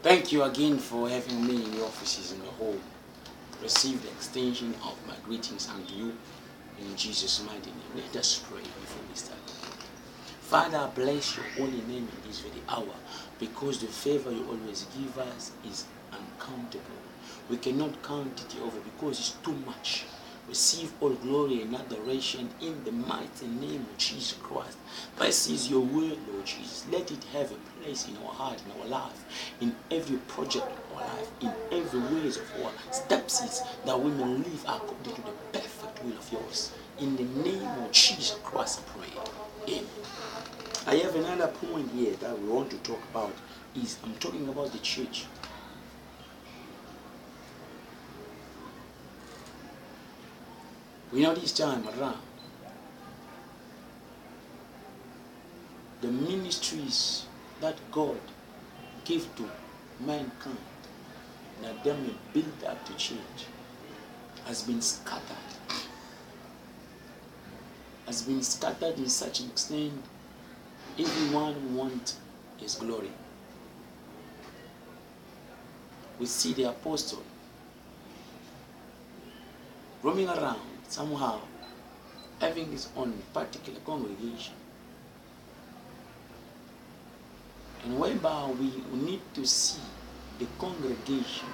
Thank you again for having me in your offices in the home. Receive the extension of my greetings unto you in Jesus' mighty name. Let us pray before we start. Father, I bless your holy name in this very hour because the favor you always give us is uncountable. We cannot count it over because it's too much. Receive all glory and adoration in the mighty name of Jesus Christ. This is your word, Lord Jesus. Let it have a place in our heart, in our life, in every project of our life, in every ways of our steps, is that we may live according to the perfect will of yours. In the name of Jesus Christ, I pray. Amen. I have another point here that we want to talk about. I'm talking about the church. We know this time around, the ministries that God gave to mankind, that they may build up the church, has been scattered. Has been scattered in such an extent, everyone wants his glory. We see the apostle roaming around, somehow having his own particular congregation. And whereby we need to see the congregation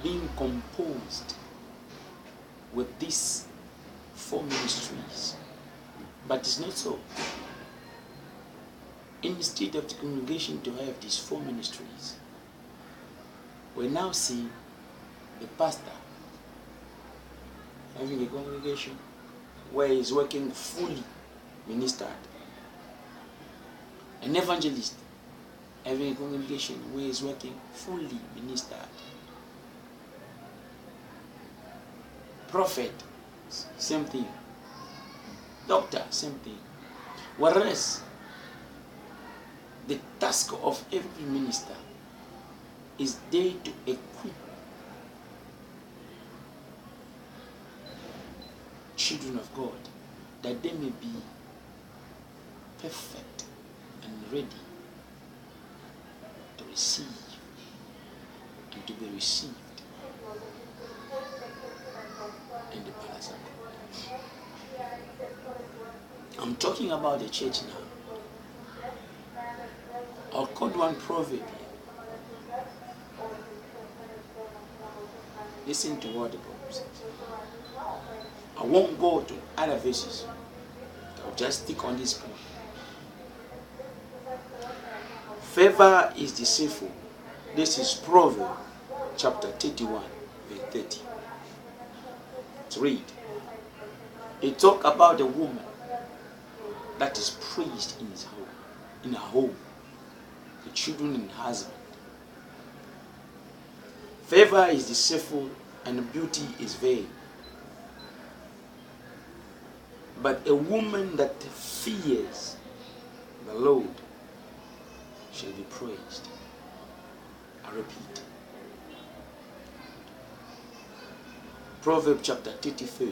being composed with these four ministries. But it's not so. Instead of the congregation to have these four ministries, we now see the pastor having a congregation where he's working fully ministered. An evangelist having a congregation where he's working fully ministered. Prophet, same thing. Doctor, same thing. Whereas the task of every minister is there to equip children of God, that they may be perfect and ready to receive and to be received in the palace of God. I'm talking about the church now. I'll quote one proverb here. Listen to what the proverb says. I won't go to other verses. I'll just stick on this point. Favor is deceitful. This is Proverbs chapter 31, verse 30. Let's read. It talk about a woman that is praised in his home, in her home, the children and husband. Favor is deceitful and beauty is vain. But a woman that fears the Lord shall be praised. I repeat. Proverbs chapter 31,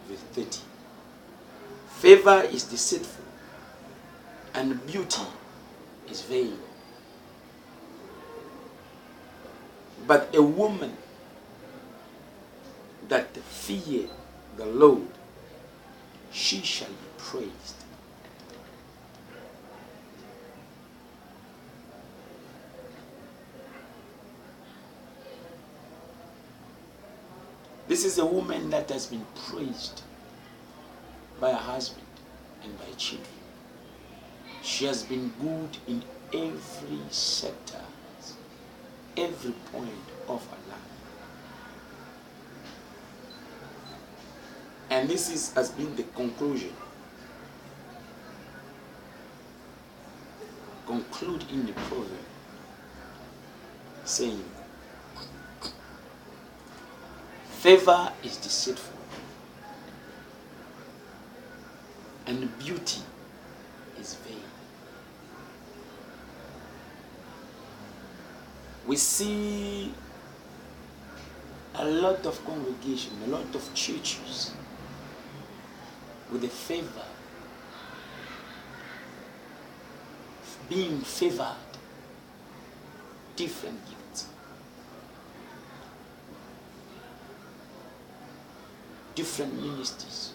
verse 30. Favor is deceitful and beauty is vain. But a woman that fears the Lord, she shall be praised. This is a woman that has been praised by her husband and by children. She has been good in every sector, every point of her life. And this has been the conclusion. Conclude in the proverb saying, favor is deceitful and beauty is vain. We see a lot of congregation, a lot of churches with the favor, being favored different gifts, different ministries.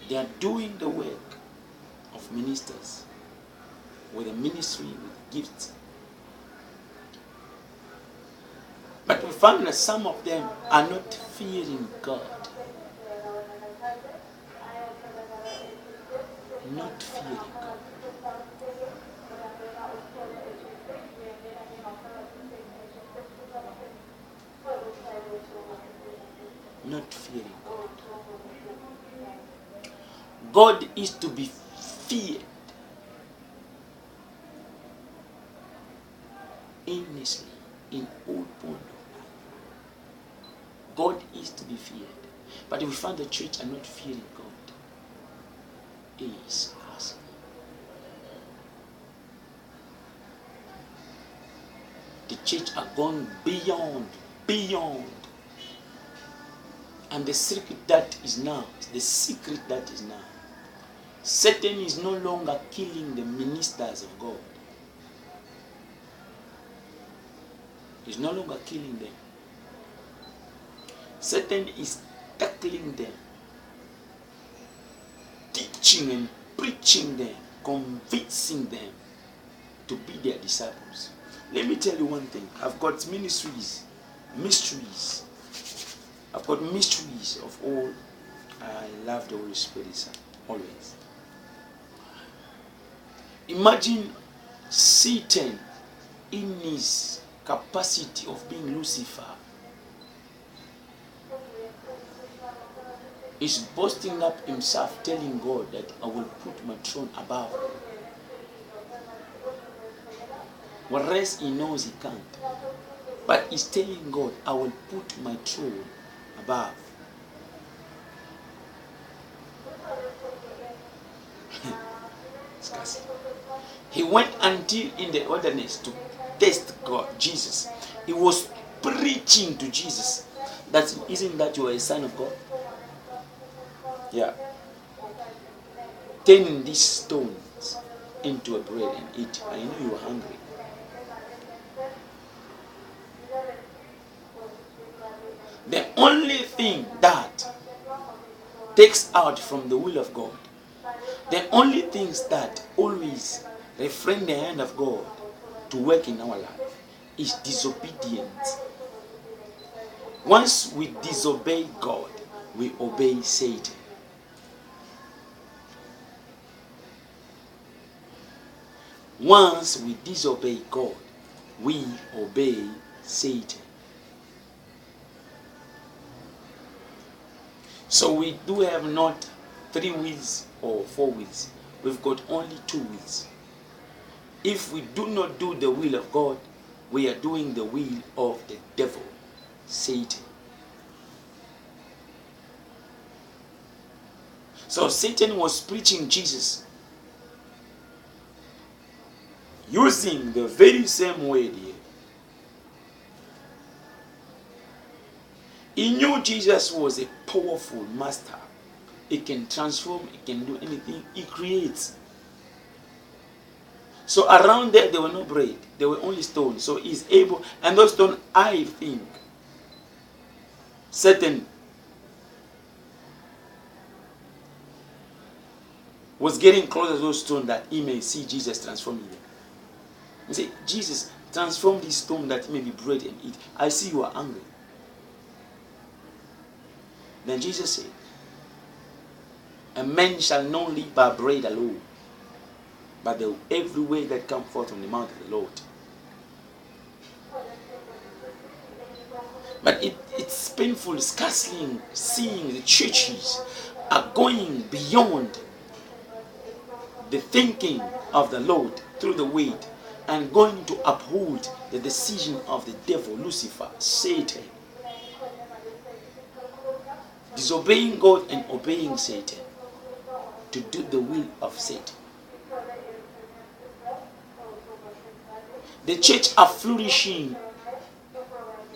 They are doing the work of ministers with a ministry with gifts. But we found that some of them are not fearing God. Not fearing God. Not fearing God. God is to be feared earnestly in all point of life. God is to be feared. But if we find the church are not fearing God, it is us. The church are gone beyond. And the secret that is now, Satan is no longer killing the ministers of God. He's no longer killing them. Satan is tackling them, teaching and preaching them, convincing them to be their disciples. Let me tell you one thing. I've got mysteries. I've got mysteries of all. I love the Holy Spirit always. Imagine Satan in his capacity of being Lucifer is boasting up himself, telling God that I will put my throne above. Whereas he knows he can't. But he's telling God, I will put my throne above. He went until in the wilderness to test God, Jesus. He was preaching to Jesus. Isn't that you are a son of God? Yeah. Turning these stones into a bread and eat. I know you are hungry. The only thing that takes out from the will of God, the only things that always refrain the hand of God to work in our life is disobedience. Once we disobey God, we obey Satan. Once we disobey God, we obey Satan. So we do have not 3 wheels or 4 wheels. We've got only 2 wheels. If we do not do the will of God, we are doing the will of the devil, Satan. So Satan was preaching Jesus using the very same word here. He knew Jesus was a powerful master. He can transform, he can do anything, he creates. So around there were no bread, there were only stones. So he's able, and those stones, I think, Satan was getting closer to those stones that he may see Jesus transforming them. He said, Jesus, transform this stone that it may be bread and eat. I see you are hungry. Then Jesus said, a man shall not live by bread alone, but every word that comes forth from the mouth of the Lord. But it's painful, scarcely seeing the churches are going beyond the thinking of the Lord through the word and going to uphold the decision of the devil, Lucifer, Satan. Disobeying God and obeying Satan to do the will of Satan. The church are flourishing.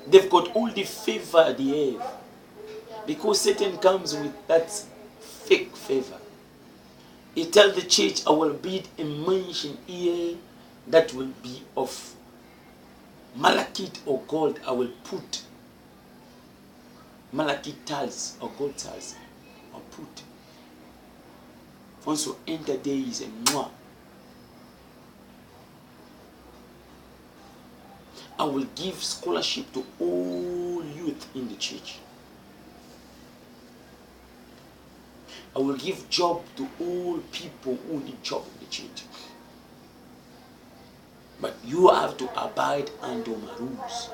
They've got all the favor they have. Because Satan comes with that fake favor. He tells the church, I will build a mansion here that will be of malachite or gold, I will put malachite tiles or gold tiles. I'll put. Once you enter there is a mwah. I will give scholarship to all youth in the church. I will give job to all people who need job in the church. But you have to abide under my rules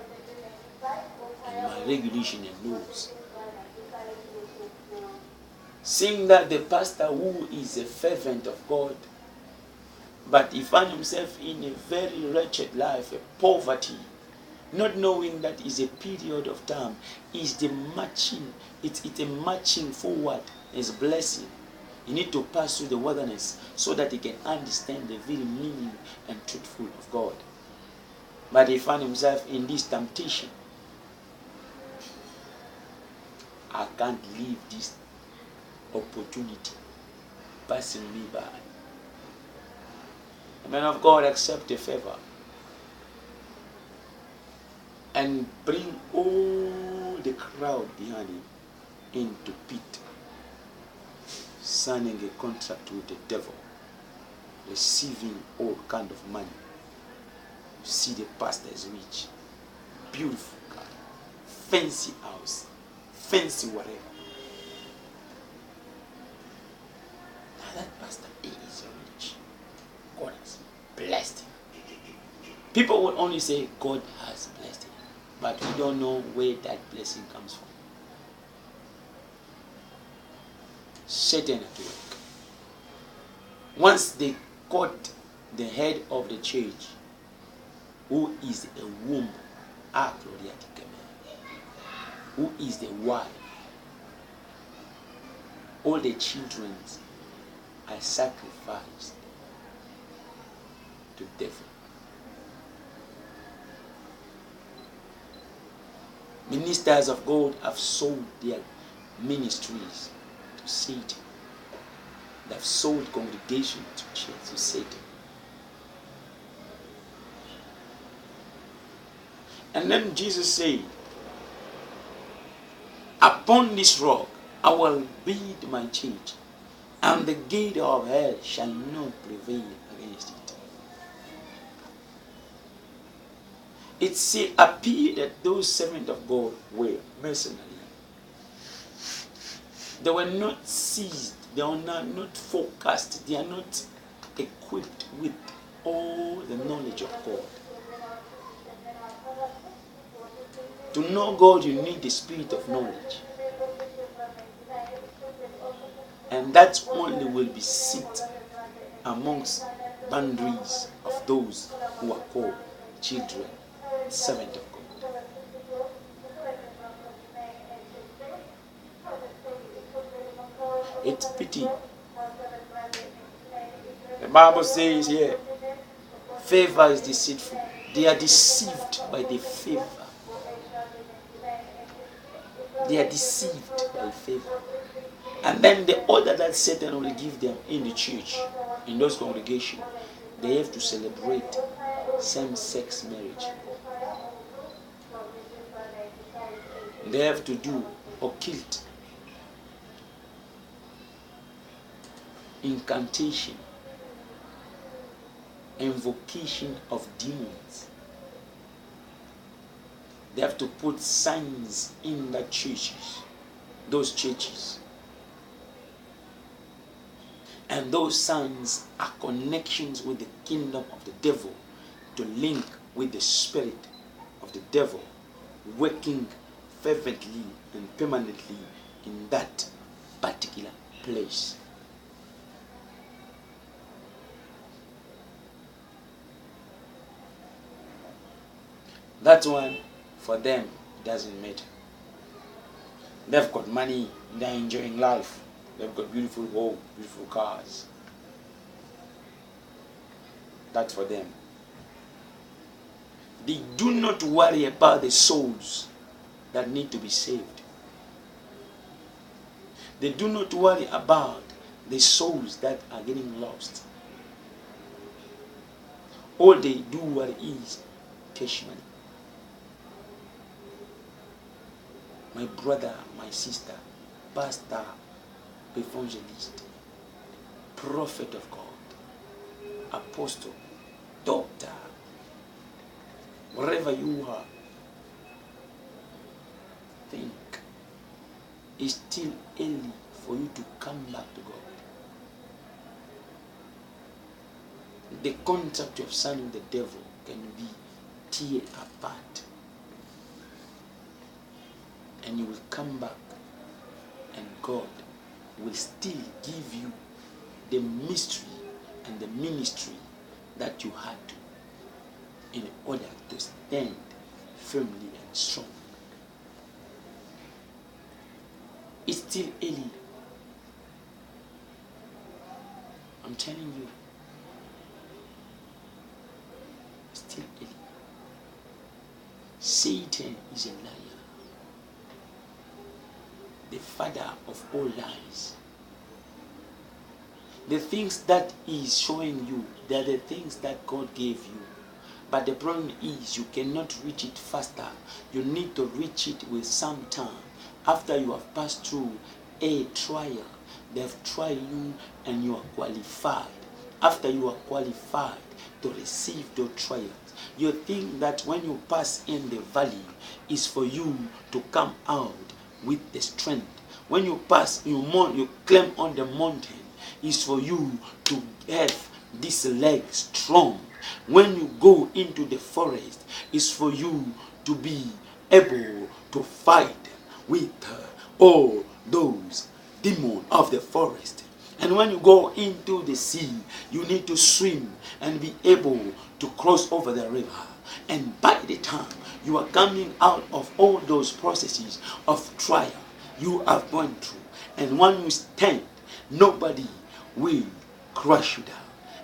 and my regulation and laws. Seeing that the pastor who is a fervent of God, but he found himself in a very wretched life, a poverty, not knowing that is a period of time, is the marching, it's a marching forward, it's a blessing. You need to pass through the wilderness so that he can understand the very meaning and truthful of God. But he found himself in this temptation. I can't leave this opportunity passing me by. The man of God accept the favor and bring all the crowd behind him into pit, signing a contract with the devil, receiving all kind of money. You see the pastor is rich, beautiful car, fancy house, fancy whatever. Now that pastor is rich. God has blessed him. People will only say God has blessed him, but we don't know where that blessing comes from. Satan at work. Once they caught the head of the church, who is a womb, who is the wife, all the children are sacrificed to the devil. Ministers of God have sold their ministries to Satan. They have sold congregation to Satan. And then Jesus said, upon this rock I will build my church, and the gate of hell shall not prevail against it. It appeared that those servants of God were mercenary. They were not seized, they are not focused, they are not equipped with all the knowledge of God. To know God, you need the spirit of knowledge. And that only will be sit amongst boundaries of those who are called children, servant of God. It's pity. The Bible says here, favor is deceitful. They are deceived by the favor. They are deceived by favor. And then the order that Satan will give them in the church, in those congregations, they have to celebrate same-sex marriage. They have to do occult, incantation, invocation of demons. They have to put signs in the churches, those churches. And those signs are connections with the kingdom of the devil to link with the spirit of the devil working fervently and permanently in that particular place. That one, for them, doesn't matter. They've got money, they're enjoying life. They've got beautiful homes, beautiful cars. That's for them. They do not worry about the souls that need to be saved. They do not worry about the souls that are getting lost. All they do worry is cash money. my brother, my sister, pastor, evangelist, prophet of God, apostle, doctor, wherever you are, think it's still early for you to come back to God. The concept of son with the devil can be teared apart, and you will come back, and God will still give you the mystery and the ministry that you had to, in order to stand firmly and strong. It's still early. I'm telling you. It's still early. Satan is a liar. The father of all lies. The things that he is showing you, they are the things that God gave you. But the problem is you cannot reach it faster. You need to reach it with some time. After you have passed through a trial, they have tried you and you are qualified. After you are qualified to receive the trials, you think that when you pass in the valley is for you to come out with the strength. When you pass, you climb on the mountain, is for you to have this leg strong. When you go into the forest, is for you to be able to fight with all those demons of the forest. And when you go into the sea, you need to swim and be able to cross over the river. And by the time you are coming out of all those processes of trial you have gone through, and when you stand, nobody will crush you down.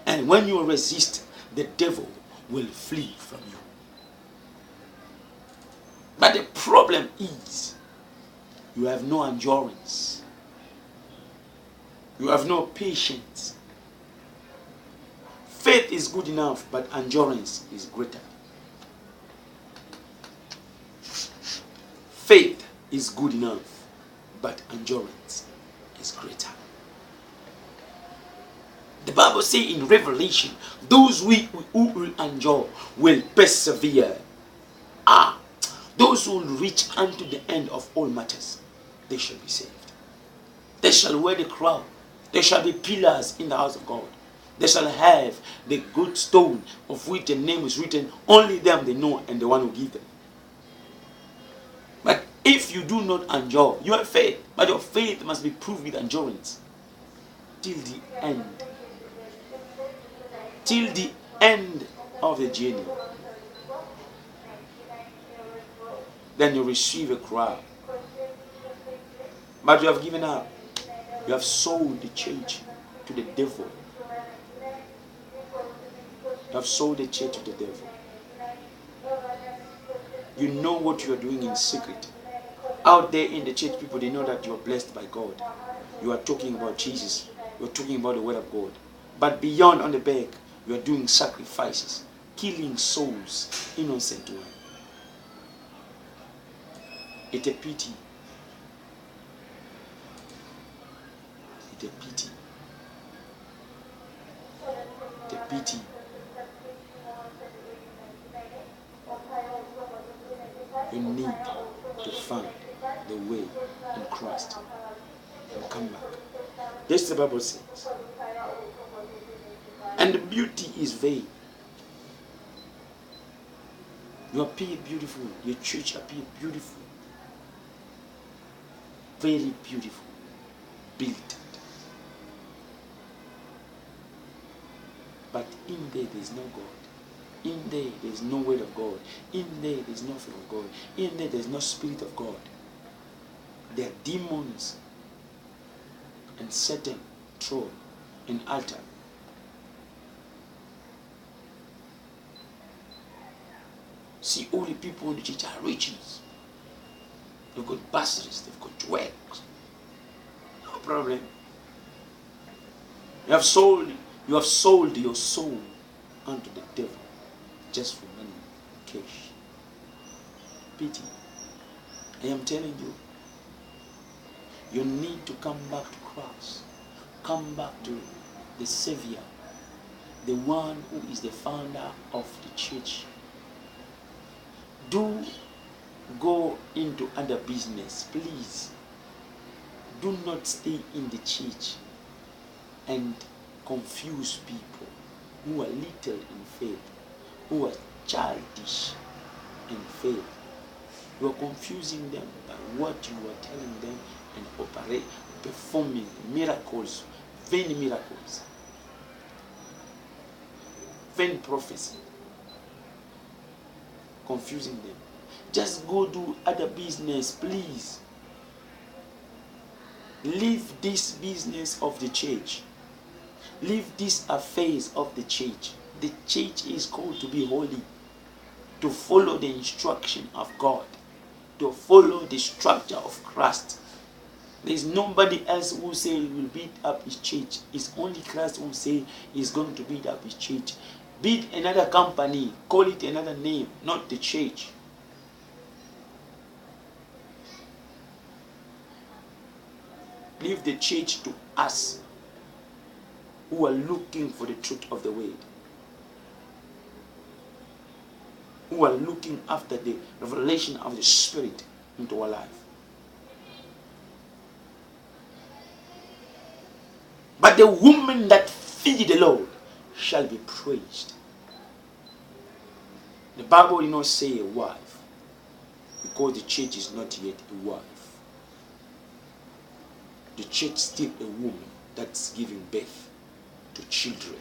And when you resist, the devil will flee from you. But the problem is, you have no endurance. You have no patience. Faith is good enough, but endurance is greater. Faith is good enough, but endurance is greater. The Bible says in Revelation, those who will endure will persevere. Those who will reach unto the end of all matters, they shall be saved. They shall wear the crown. There shall be pillars in the house of God. They shall have the good stone of which the name is written. Only them they know, and the one who give them. But if you do not endure, you have faith. But your faith must be proved with endurance. Till the end. Till the end of the journey. Then you receive a crown. But you have given up. You have sold the church to the devil. You have sold the church to the devil. You know what you are doing in secret. Out there in the church, people, they know that you are blessed by God. You are talking about Jesus. You are talking about the word of God. But beyond, on the back, you are doing sacrifices, killing souls, innocent ones. It's a pity. It's a pity. It's a pity. You need to find the way in Christ and come back. This the Bible says. And the beauty is vain. You appear beautiful. Your church appear beautiful. Very beautiful. Built. But in there is no God. In there is no word of God. In there is nothing of God. In there is no spirit of God. There are demons and Satan, throne, and altar. See, all the people in the church are riches. They've got bastards, they've got works. No problem. You have sold your soul unto the devil just for money, cash. Pity. I am telling you, you need to come back to Christ. Come back to the Savior, the one who is the founder of the church. Do go into other business, please. Do not stay in the church and confuse people who are little in faith, who are childish in faith. You are confusing them by what you are telling them and performing miracles, vain miracles, vain prophecy. Confusing them. Just go do other business, please. Leave this business of the church. Leave these affairs of the church. The church is called to be holy, to follow the instruction of God, to follow the structure of Christ. There is nobody else who say he will build up his church. It's only Christ who say he's going to build up his church. Build another company, call it another name, not the church. Leave the church to us who are looking for the truth of the word, who are looking after the revelation of the Spirit into our life. But the woman that feed the Lord shall be praised. The Bible did not say a wife, because the church is not yet a wife. The church is still a woman that's giving birth to children.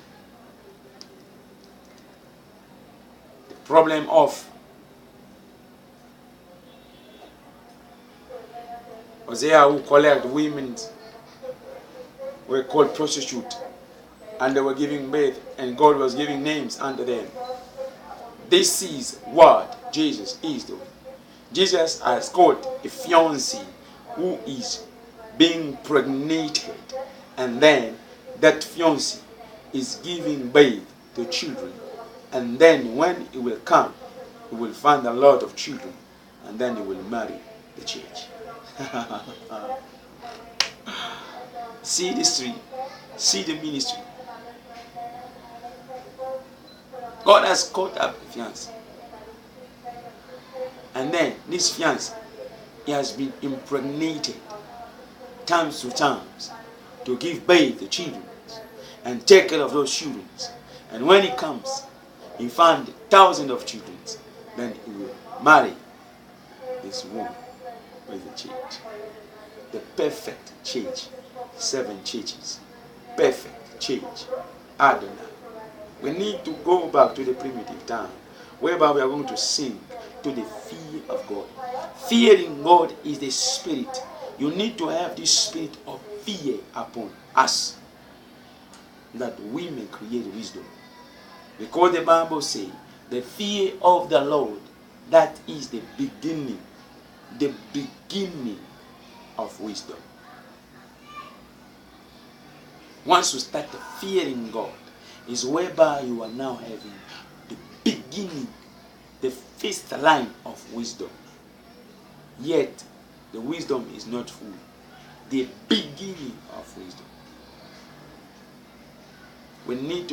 The problem of Hosea, who collect women, were called prostitutes, and they were giving birth, and God was giving names unto them. This is what Jesus is doing. Jesus has got a fiancée who is being pregnated, and then that fiancé is giving birth to children, and then when he will come, he will find a lot of children, and then he will marry the church. See this tree, see the ministry. God has caught up the fiancé, and then this fiancé, he has been impregnated times to times to give birth to children and take care of those children. And when he comes, he finds thousands of children. Then he will marry this woman with the church. The perfect church. 7 churches. Perfect church. Adonai. We need to go back to the primitive time, whereby we are going to sing to the fear of God. Fearing God is the spirit. You need to have this spirit of fear upon us, that we may create wisdom. Because the Bible says, the fear of the Lord, that is the beginning of wisdom. Once you start fearing God, is whereby you are now having the beginning, the first line of wisdom. Yet, the wisdom is not full. The beginning of wisdom. We need to